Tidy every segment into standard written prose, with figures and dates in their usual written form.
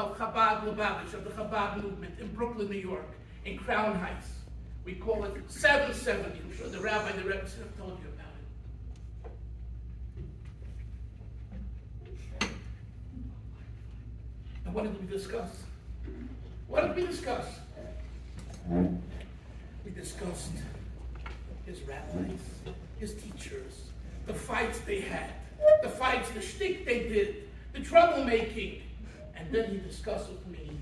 of Chabad Lubavitch, of the Chabad movement in Brooklyn, New York, in Crown Heights. We call it 770. I'm sure the rabbi, the Rebbe have told you about it. And what did we discuss? What did we discuss? We discussed his rabbis, his teachers, the fights they had, the fights, the shtick they did, the troublemaking. And then he discussed with me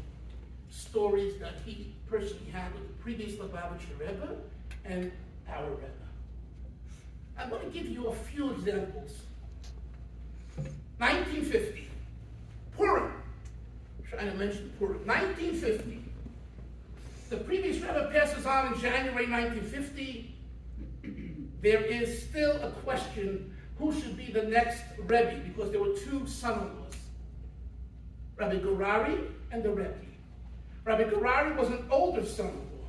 stories that he personally had with the previous Lubavitcher Rebbe and our Rebbe. I want to give you a few examples. 1950, Purim. I'm trying to mention Purim. 1950. The previous Rebbe passes on in January 1950. There is still a question who should be the next Rebbe, because there were two son-in-laws, Rabbi Gurari and the Rebbe. Rabbi Gurari was an older son-in-law,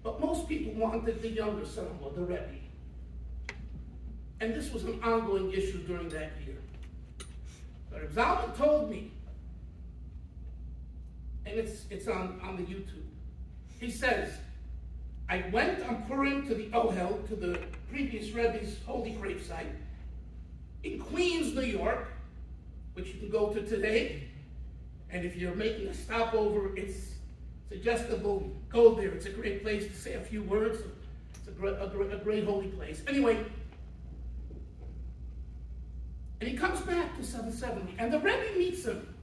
but most people wanted the younger son-in-law, the Rebbe. And this was an ongoing issue during that year. But Zalman told me, and it's on the YouTube, he says, I went on Purim to the Ohel, to the previous Rebbe's holy gravesite, in Queens, New York, which you can go to today. And if you're making a stopover, it's suggestible, go there. It's a great place to say a few words. It's a great holy place. Anyway, and he comes back to 770, and the Rebbe meets him.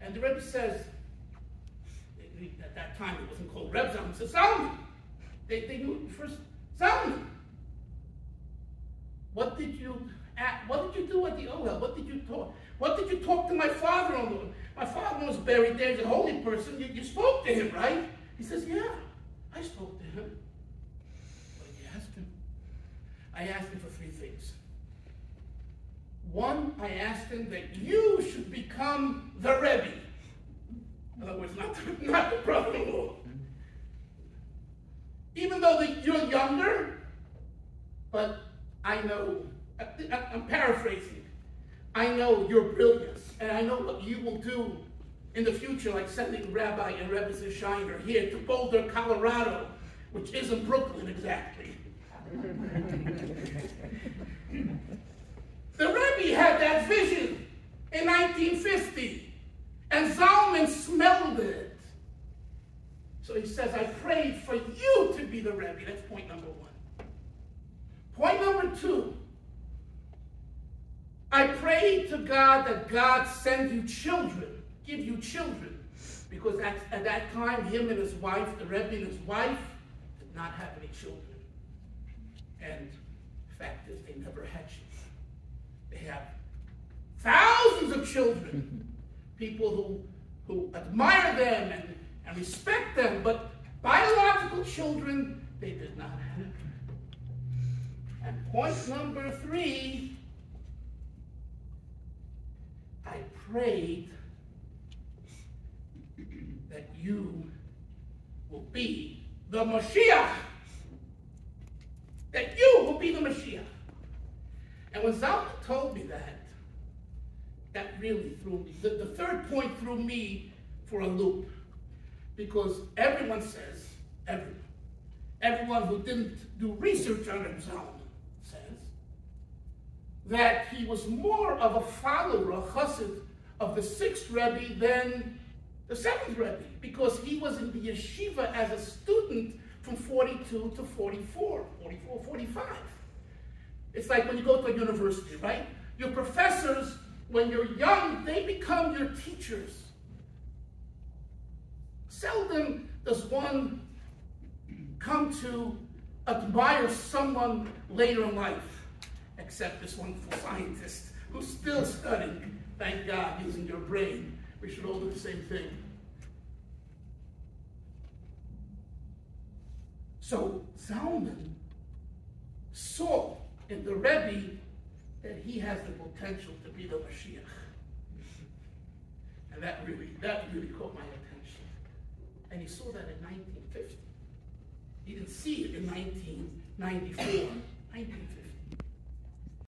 And the Rebbe says, at that time it wasn't called Reb Zalman, he says, Zalman. They knew it first. Zalman, what did you do at the Ohel? What did you talk? What did you talk to my father-in-law? My father was buried there. He's a holy person. You spoke to him, right? He says, yeah, I spoke to him. What did you ask him? I asked him for three things. One, I asked him that you should become the Rebbe. In other words, not the brother-in-law. Even though you're younger, but I know, I'm paraphrasing, I know your brilliance, and I know what you will do in the future, like sending Rabbi and Rebbe Schachter here to Boulder, Colorado, which isn't Brooklyn exactly. The Rebbe had that vision in 1950, and Zalman smelled it. So he says, I prayed for you to be the Rebbe. That's point number one. Point number two, I prayed to God that God send you children, give you children. Because at that time, him and his wife, the Rebbe and his wife, did not have any children. And the fact is, they never had children. They have thousands of children. People who admire them and respect them, but biological children, they did not have. And point number three, I prayed that you will be the Mashiach. That you will be the Mashiach. And when Zalman told me that really threw me. The third point threw me for a loop. Because everyone says, everyone who didn't do research on Zalman says, that he was more of a follower, a chassid of the 6th Rebbe than the 7th Rebbe, because he was in the yeshiva as a student from 42 to 44, 45. It's like when you go to a university, right? Your professors, when you're young, they become your teachers. Seldom does one come to admire someone later in life, except this wonderful scientist who's still studying, thank God, using your brain. We should all do the same thing. So Zalman saw in the Rebbe that he has the potential to be the Mashiach. And that really caught my attention. And he saw that in 1950. He didn't see it in 1994, 1950.